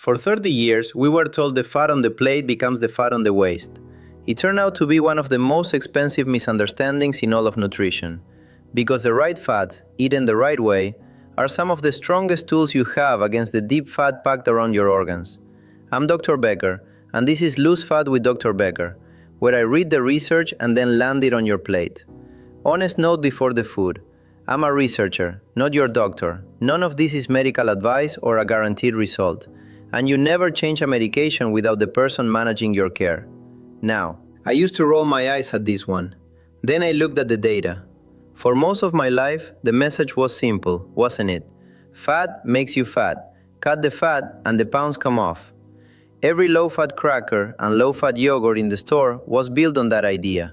For 30 years, we were told the fat on the plate becomes the fat on the waist. It turned out to be one of the most expensive misunderstandings in all of nutrition, because the right fats, eaten the right way, are some of the strongest tools you have against the deep fat packed around your organs. I'm Dr. Becker, and this is Loose Fat with Dr. Becker, where I read the research and then land it on your plate. Honest note before the food. I'm a researcher, not your doctor. None of this is medical advice or a guaranteed result. And you never change a medication without the person managing your care. Now, I used to roll my eyes at this one. Then I looked at the data. For most of my life, the message was simple, wasn't it? Fat makes you fat. Cut the fat and the pounds come off. Every low-fat cracker and low-fat yogurt in the store was built on that idea.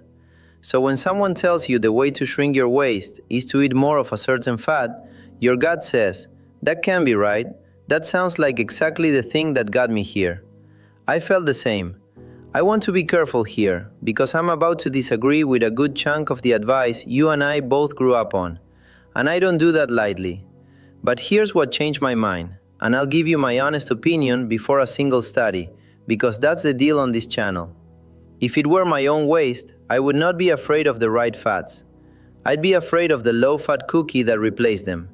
So when someone tells you the way to shrink your waist is to eat more of a certain fat, your gut says, that can't be right. That sounds like exactly the thing that got me here. I felt the same. I want to be careful here, because I'm about to disagree with a good chunk of the advice you and I both grew up on. And I don't do that lightly. But here's what changed my mind, and I'll give you my honest opinion before a single study, because that's the deal on this channel. If it were my own waist, I would not be afraid of the right fats. I'd be afraid of the low-fat cookie that replaced them.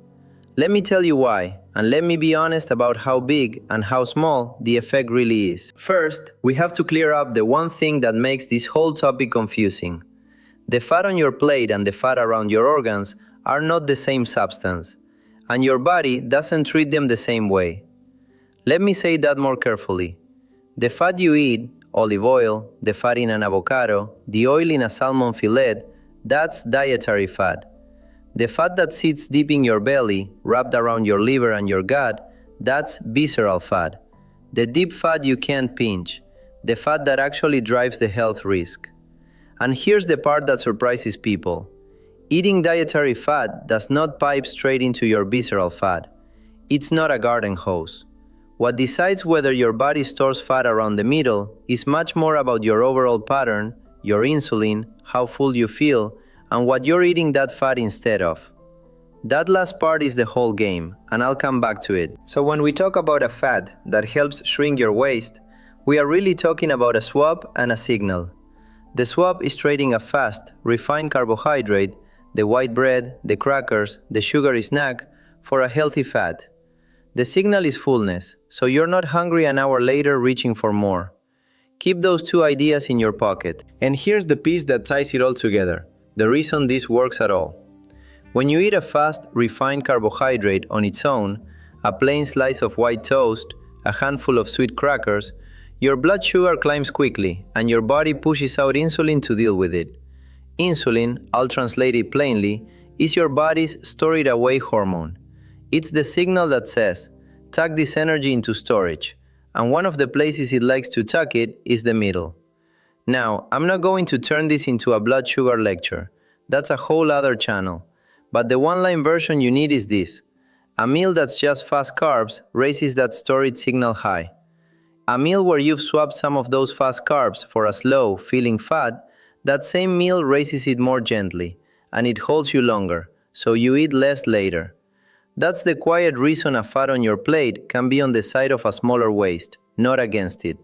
Let me tell you why, and let me be honest about how big and how small the effect really is. First, we have to clear up the one thing that makes this whole topic confusing. The fat on your plate and the fat around your organs are not the same substance, and your body doesn't treat them the same way. Let me say that more carefully. The fat you eat, olive oil, the fat in an avocado, the oil in a salmon fillet, that's dietary fat. The fat that sits deep in your belly, wrapped around your liver and your gut, that's visceral fat. The deep fat you can't pinch, the fat that actually drives the health risk. And here's the part that surprises people. Eating dietary fat does not pipe straight into your visceral fat. It's not a garden hose. What decides whether your body stores fat around the middle is much more about your overall pattern, your insulin, how full you feel, and what you're eating that fat instead of. That last part is the whole game, and I'll come back to it. So when we talk about a fat that helps shrink your waist, we are really talking about a swap and a signal. The swap is trading a fast, refined carbohydrate, the white bread, the crackers, the sugary snack, for a healthy fat. The signal is fullness, so you're not hungry an hour later reaching for more. Keep those two ideas in your pocket. And here's the piece that ties it all together. The reason this works at all. When you eat a fast, refined carbohydrate on its own, a plain slice of white toast, a handful of sweet crackers, your blood sugar climbs quickly and your body pushes out insulin to deal with it. Insulin, I'll translate it plainly, is your body's store-it-away hormone. It's the signal that says, tuck this energy into storage, and one of the places it likes to tuck it is the middle. Now, I'm not going to turn this into a blood sugar lecture. That's a whole other channel. But the one-line version you need is this. A meal that's just fast carbs raises that storage signal high. A meal where you've swapped some of those fast carbs for a slow, feeling fat, that same meal raises it more gently, and it holds you longer, so you eat less later. That's the quiet reason a fat on your plate can be on the side of a smaller waist, not against it.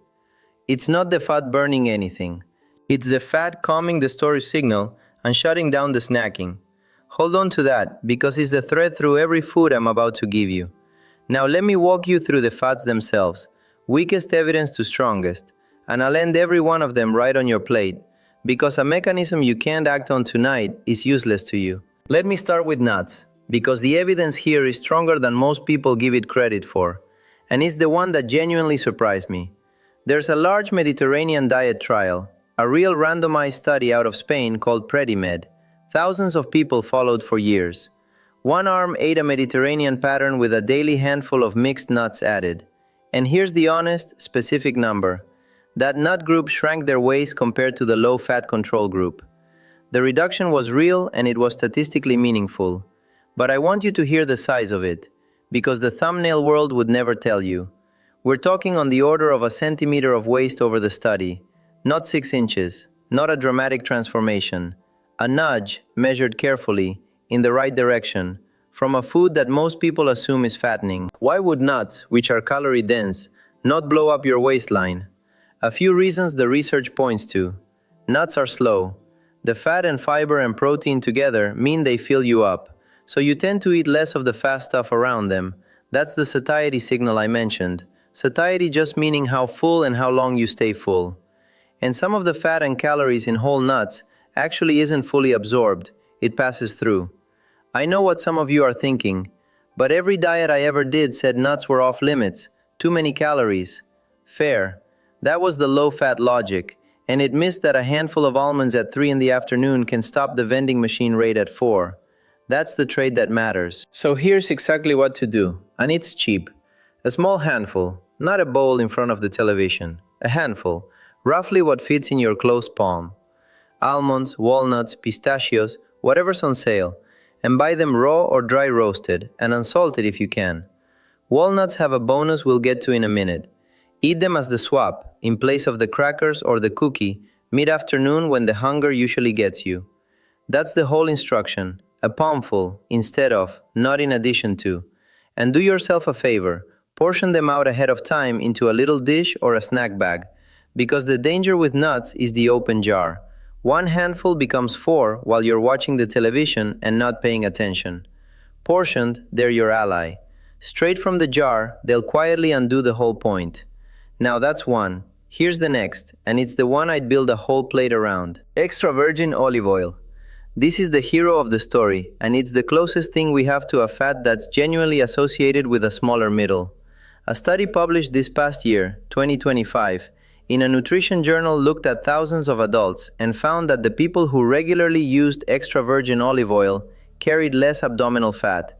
It's not the fat burning anything. It's the fat calming the storage signal and shutting down the snacking. Hold on to that, because it's the thread through every food I'm about to give you. Now let me walk you through the fats themselves, weakest evidence to strongest, and I'll end every one of them right on your plate, because a mechanism you can't act on tonight is useless to you. Let me start with nuts, because the evidence here is stronger than most people give it credit for, and it's the one that genuinely surprised me. There's a large Mediterranean diet trial, a real randomized study out of Spain called PREDIMED. Thousands of people followed for years. One arm ate a Mediterranean pattern with a daily handful of mixed nuts added. And here's the honest, specific number. That nut group shrank their waist compared to the low-fat control group. The reduction was real and it was statistically meaningful. But I want you to hear the size of it, because the thumbnail world would never tell you. We're talking on the order of a centimeter of waist over the study, not 6 inches, not a dramatic transformation, a nudge measured carefully in the right direction from a food that most people assume is fattening. Why would nuts, which are calorie dense, not blow up your waistline. A few reasons the research points to. Nuts are slow. The fat and fiber and protein together mean they fill you up, so you tend to eat less of the fast stuff around them. That's the satiety signal I mentioned. Satiety just meaning how full and how long you stay full. And some of the fat and calories in whole nuts actually isn't fully absorbed, it passes through. I know what some of you are thinking, but every diet I ever did said nuts were off limits, too many calories. Fair. That was the low-fat logic, and it missed that a handful of almonds at 3 in the afternoon can stop the vending machine rate at 4. That's the trade that matters. So here's exactly what to do, and it's cheap. A small handful, not a bowl in front of the television. A handful, roughly what fits in your closed palm. Almonds, walnuts, pistachios, whatever's on sale, and buy them raw or dry roasted, and unsalted if you can. Walnuts have a bonus we'll get to in a minute. Eat them as the swap, in place of the crackers or the cookie, mid-afternoon when the hunger usually gets you. That's the whole instruction, a palmful, instead of, not in addition to. And do yourself a favor, portion them out ahead of time into a little dish or a snack bag, because the danger with nuts is the open jar. One handful becomes 4 while you're watching the television and not paying attention. Portioned, they're your ally. Straight from the jar, they'll quietly undo the whole point. Now that's one. Here's the next, and it's the one I'd build a whole plate around. Extra virgin olive oil. This is the hero of the story, and it's the closest thing we have to a fat that's genuinely associated with a smaller middle. A study published this past year, 2025, in a nutrition journal looked at thousands of adults and found that the people who regularly used extra virgin olive oil carried less abdominal fat.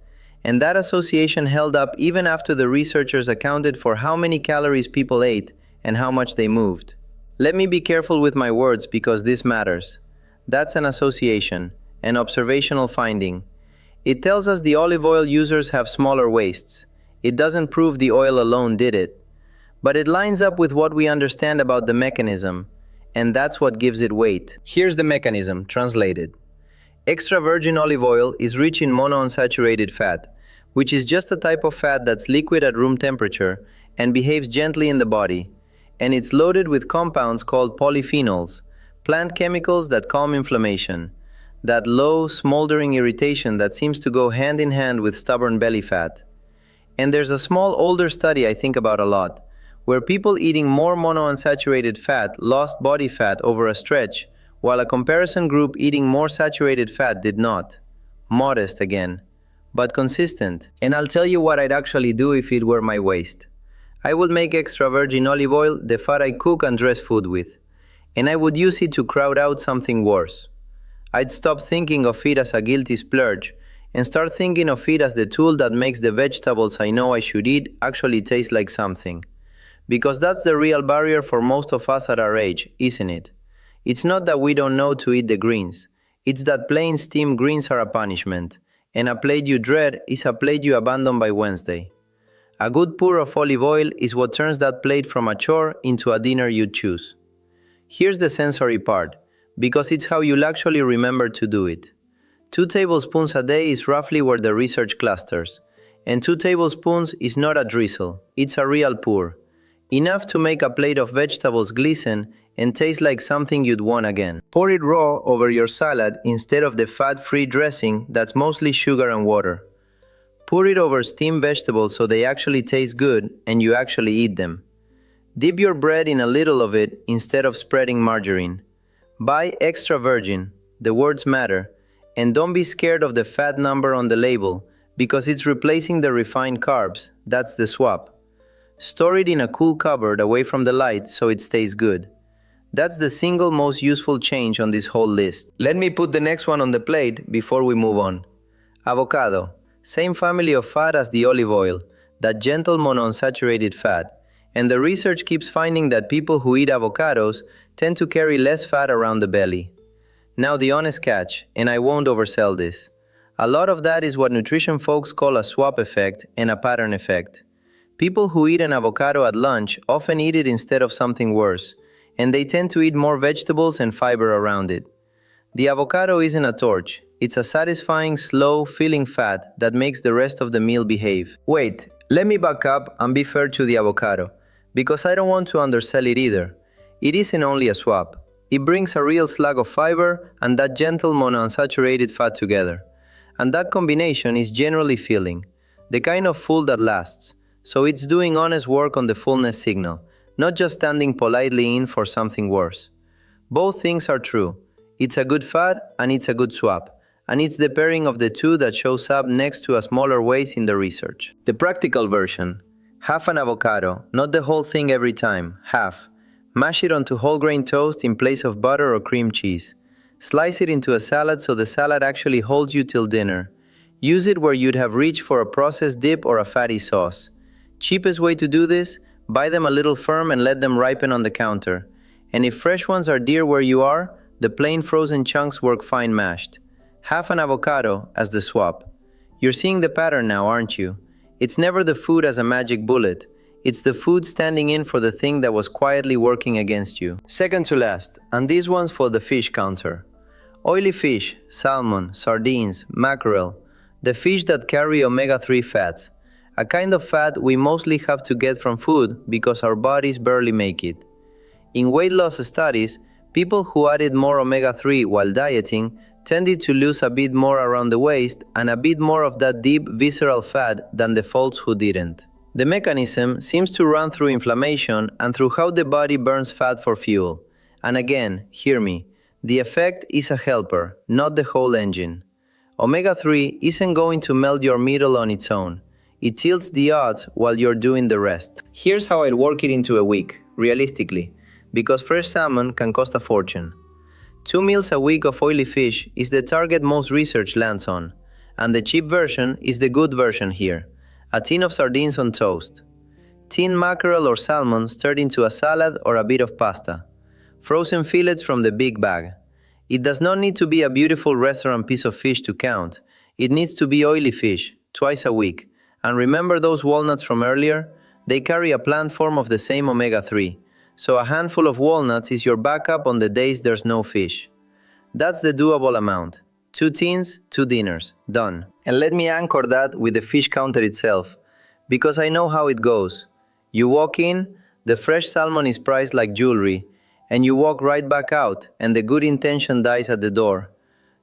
And that association held up even after the researchers accounted for how many calories people ate and how much they moved. Let me be careful with my words because this matters. That's an association, an observational finding. It tells us the olive oil users have smaller waists. It doesn't prove the oil alone did it. But it lines up with what we understand about the mechanism, and that's what gives it weight. Here's the mechanism, translated. Extra virgin olive oil is rich in monounsaturated fat, which is just a type of fat that's liquid at room temperature and behaves gently in the body. And it's loaded with compounds called polyphenols, plant chemicals that calm inflammation, that low, smoldering irritation that seems to go hand in hand with stubborn belly fat. And there's a small older study I think about a lot, where people eating more monounsaturated fat lost body fat over a stretch, while a comparison group eating more saturated fat did not. Modest again, but consistent. And I'll tell you what I'd actually do if it were my waist. I would make extra virgin olive oil the fat I cook and dress food with, and I would use it to crowd out something worse. I'd stop thinking of it as a guilty splurge and start thinking of it as the tool that makes the vegetables I know I should eat actually taste like something. Because that's the real barrier for most of us at our age, isn't it? It's not that we don't know to eat the greens. It's that plain steamed greens are a punishment, and a plate you dread is a plate you abandon by Wednesday. A good pour of olive oil is what turns that plate from a chore into a dinner you'd choose. Here's the sensory part, because it's how you'll actually remember to do it. 2 tablespoons a day is roughly where the research clusters, and 2 tablespoons is not a drizzle, it's a real pour. Enough to make a plate of vegetables glisten and taste like something you'd want again. Pour it raw over your salad instead of the fat-free dressing that's mostly sugar and water. Pour it over steamed vegetables so they actually taste good and you actually eat them. Dip your bread in a little of it instead of spreading margarine. Buy extra virgin, the words matter, and don't be scared of the fat number on the label because it's replacing the refined carbs, that's the swap. Store it in a cool cupboard away from the light so it stays good. That's the single most useful change on this whole list. Let me put the next one on the plate before we move on. Avocado. Same family of fat as the olive oil, that gentle monounsaturated fat. And the research keeps finding that people who eat avocados tend to carry less fat around the belly. Now the honest catch, and I won't oversell this. A lot of that is what nutrition folks call a swap effect and a pattern effect. People who eat an avocado at lunch often eat it instead of something worse, and they tend to eat more vegetables and fiber around it. The avocado isn't a torch. It's a satisfying, slow, filling fat that makes the rest of the meal behave. Wait, let me back up and be fair to the avocado, Because I don't want to undersell it either. It isn't only a swap. It brings a real slug of fiber and that gentle monounsaturated fat together. And that combination is generally filling, the kind of full that lasts. So it's doing honest work on the fullness signal, not just standing politely in for something worse. Both things are true. It's a good fat and it's a good swap. And it's the pairing of the two that shows up next to a smaller waist in the research. The practical version. Half an avocado, not the whole thing every time, half. Mash it onto whole grain toast in place of butter or cream cheese. Slice it into a salad so the salad actually holds you till dinner. Use it where you'd have reached for a processed dip or a fatty sauce. Cheapest way to do this? Buy them a little firm and let them ripen on the counter. And if fresh ones are dear where you are, the plain frozen chunks work fine mashed. Half an avocado as the swap. You're seeing the pattern now, aren't you? It's never the food as a magic bullet. It's the food standing in for the thing that was quietly working against you. Second to last, and this one's for the fish counter. Oily fish, salmon, sardines, mackerel, the fish that carry omega-3 fats, a kind of fat we mostly have to get from food because our bodies barely make it. In weight loss studies, people who added more omega-3 while dieting tended to lose a bit more around the waist and a bit more of that deep visceral fat than the folks who didn't. The mechanism seems to run through inflammation and through how the body burns fat for fuel. And again, hear me, the effect is a helper, not the whole engine. Omega-3 isn't going to melt your metal on its own. It tilts the odds while you're doing the rest. Here's how I'd work it into a week, realistically, because fresh salmon can cost a fortune. 2 meals a week of oily fish is the target most research lands on, and the cheap version is the good version here. A tin of sardines on toast. Tin mackerel or salmon stirred into a salad or a bit of pasta. Frozen fillets from the big bag. It does not need to be a beautiful restaurant piece of fish to count. It needs to be oily fish, twice a week. And remember those walnuts from earlier? They carry a plant form of the same omega-3. So a handful of walnuts is your backup on the days there's no fish. That's the doable amount. 2 tins, 2 dinners. Done. And let me anchor that with the fish counter itself, because I know how it goes. You walk in, the fresh salmon is priced like jewelry, and you walk right back out, and the good intention dies at the door.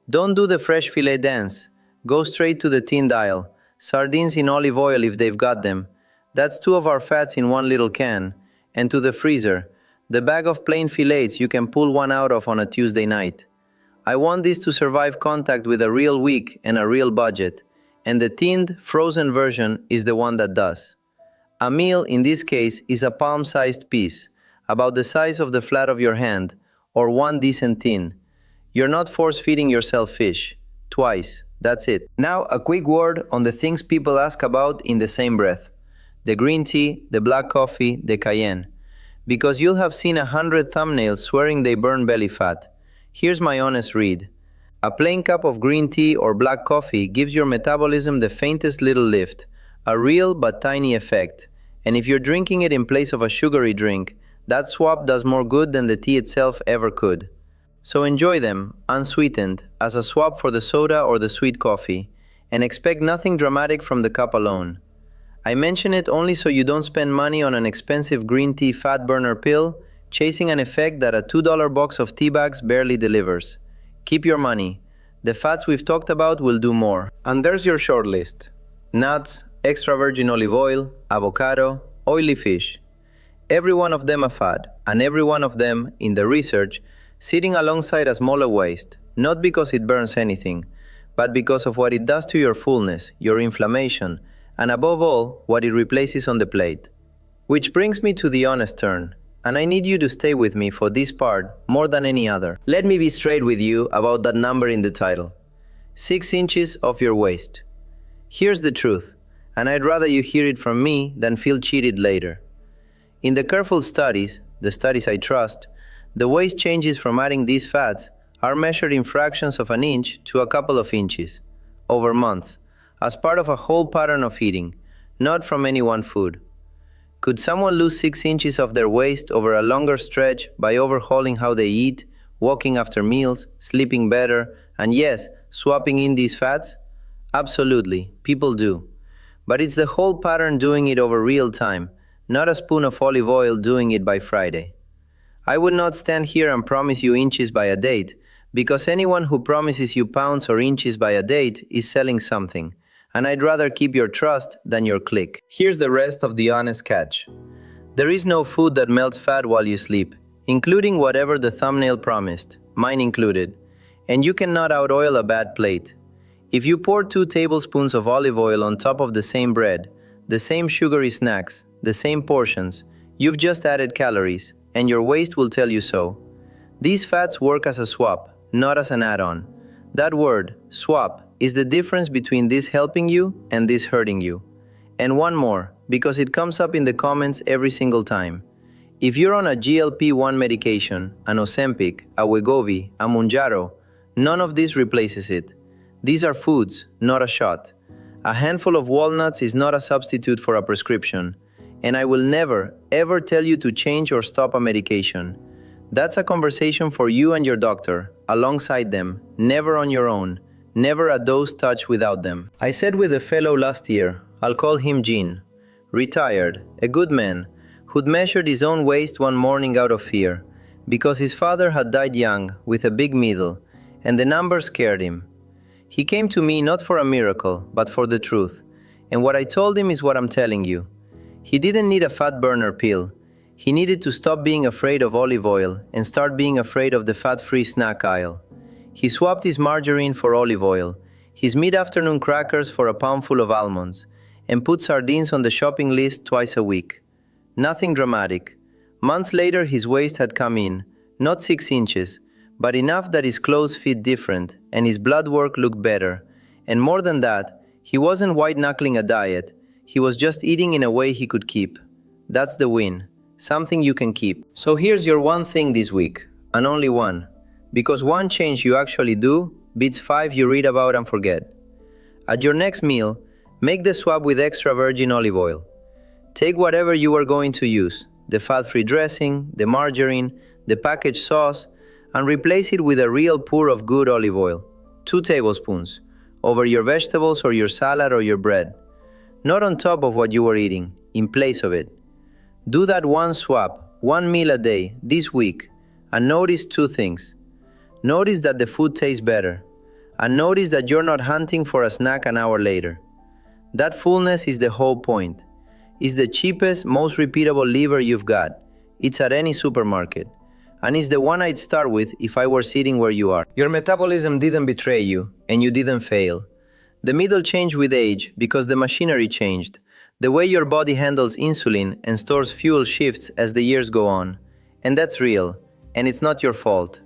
Don't do the fresh fillet dance. Go straight to the tinned aisle. Sardines in olive oil if they've got them. That's 2 of our fats in one little can. And to the freezer, the bag of plain fillets you can pull one out of on a Tuesday night. I want this to survive contact with a real week and a real budget, and the tinned, frozen version is the one that does. A meal, in this case, is a palm-sized piece, about the size of the flat of your hand, or 1 decent tin. You're not force-feeding yourself fish. Twice. That's it. Now, a quick word on the things people ask about in the same breath. The green tea, the black coffee, the cayenne. Because you'll have seen 100 thumbnails swearing they burn belly fat. Here's my honest read. A plain cup of green tea or black coffee gives your metabolism the faintest little lift, a real but tiny effect. And if you're drinking it in place of a sugary drink, that swap does more good than the tea itself ever could. So enjoy them, unsweetened, as a swap for the soda or the sweet coffee, and expect nothing dramatic from the cup alone. I mention it only so you don't spend money on an expensive green tea fat burner pill, chasing an effect that a $2 box of tea bags barely delivers. Keep your money. The fats we've talked about will do more. And there's your short list. Nuts, extra virgin olive oil, avocado, oily fish. Every one of them a fat, and every one of them, in the research, sitting alongside a smaller waist, not because it burns anything, but because of what it does to your fullness, your inflammation, and above all, what it replaces on the plate. Which brings me to the honest turn, and I need you to stay with me for this part more than any other. Let me be straight with you about that number in the title. 6 inches off your waist. Here's the truth, and I'd rather you hear it from me than feel cheated later. In the careful studies, the studies I trust, the waist changes from adding these fats are measured in fractions of an inch to a couple of inches, over months, as part of a whole pattern of eating, not from any one food. Could someone lose 6 inches of their waist over a longer stretch by overhauling how they eat, walking after meals, sleeping better, and yes, swapping in these fats? Absolutely, people do. But it's the whole pattern doing it over real time not a spoon of olive oil doing it by Friday. I would not stand here and promise you inches by a date, because anyone who promises you pounds or inches by a date is selling something, and I'd rather keep your trust than your click. Here's the rest of the honest catch. There is no food that melts fat while you sleep, including whatever the thumbnail promised, mine included, and you cannot out-oil a bad plate. If you pour 2 tablespoons of olive oil on top of the same bread, the same sugary snacks, the same portions, you've just added calories, and your waist will tell you so. These fats work as a swap, not as an add-on. That word, swap, is the difference between this helping you and this hurting you. And one more, because it comes up in the comments every single time. If you're on a GLP-1 medication, an Ozempic, a Wegovy, a Mounjaro, none of this replaces it. These are foods, not a shot. A handful of walnuts is not a substitute for a prescription. And I will never, ever tell you to change or stop a medication. That's a conversation for you and your doctor, alongside them, never on your own, never a dose touch without them. I said with a fellow last year, I'll call him Gene, retired, a good man, who'd measured his own waist one morning out of fear, because his father had died young, with a big middle, and the numbers scared him. He came to me not for a miracle, but for the truth, and what I told him is what I'm telling you. He didn't need a fat burner pill. He needed to stop being afraid of olive oil and start being afraid of the fat-free snack aisle. He swapped his margarine for olive oil, his mid-afternoon crackers for a poundful of almonds, and put sardines on the shopping list twice a week. Nothing dramatic. Months later, his waist had come in, not 6 inches, but enough that his clothes fit different and his blood work looked better. And more than that, he wasn't white-knuckling a diet, he was just eating in a way he could keep. That's the win. Something you can keep. So here's your one thing this week, and only one. Because one change you actually do beats 5 you read about and forget. At your next meal, make the swap with extra virgin olive oil. Take whatever you are going to use, the fat-free dressing, the margarine, the packaged sauce, and replace it with a real pour of good olive oil, 2 tablespoons, over your vegetables or your salad or your bread. Not on top of what you were eating, in place of it. Do that one swap, 1 meal a day, this week, and notice 2 things. Notice that the food tastes better, and notice that you're not hunting for a snack an hour later. That fullness is the whole point. It's the cheapest, most repeatable lever you've got. It's at any supermarket. And it's the one I'd start with if I were sitting where you are. Your metabolism didn't betray you, and you didn't fail. The middle changed with age because the machinery changed. The way your body handles insulin and stores fuel shifts as the years go on. And that's real, and it's not your fault.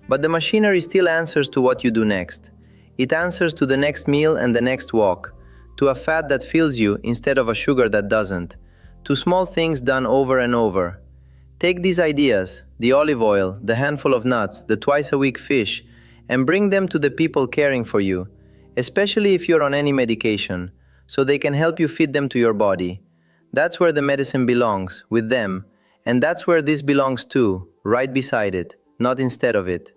But the machinery still answers to what you do next. It answers to the next meal and the next walk, to a fat that fills you instead of a sugar that doesn't, to small things done over and over. Take these ideas, the olive oil, the handful of nuts, the twice-a-week fish, and bring them to the people caring for you, especially if you're on any medication, so they can help you fit them to your body. That's where the medicine belongs, with them, and that's where this belongs too, right beside it, not instead of it.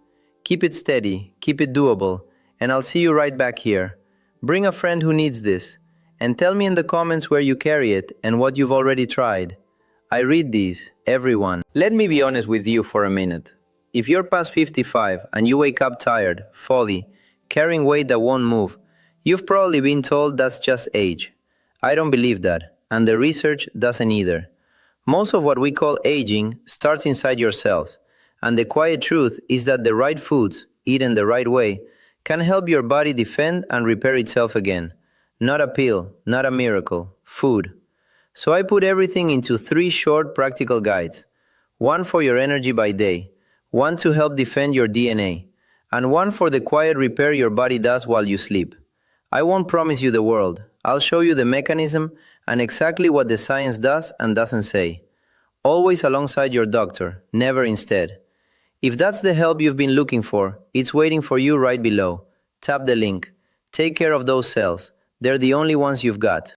Keep it steady, keep it doable, and I'll see you right back here. Bring a friend who needs this, and tell me in the comments where you carry it and what you've already tried. I read these, everyone. Let me be honest with you for a minute. If you're past 55 and you wake up tired, foggy, carrying weight that won't move, you've probably been told that's just age. I don't believe that, and the research doesn't either. Most of what we call aging starts inside your cells, and the quiet truth is that the right foods, eaten the right way, can help your body defend and repair itself again. Not a pill, not a miracle, food. So I put everything into 3 short practical guides. 1 for your energy by day, 1 to help defend your DNA, and 1 for the quiet repair your body does while you sleep. I won't promise you the world. I'll show you the mechanism and exactly what the science does and doesn't say. Always alongside your doctor, never instead. If that's the help you've been looking for, it's waiting for you right below. Tap the link. Take care of those cells. They're the only ones you've got.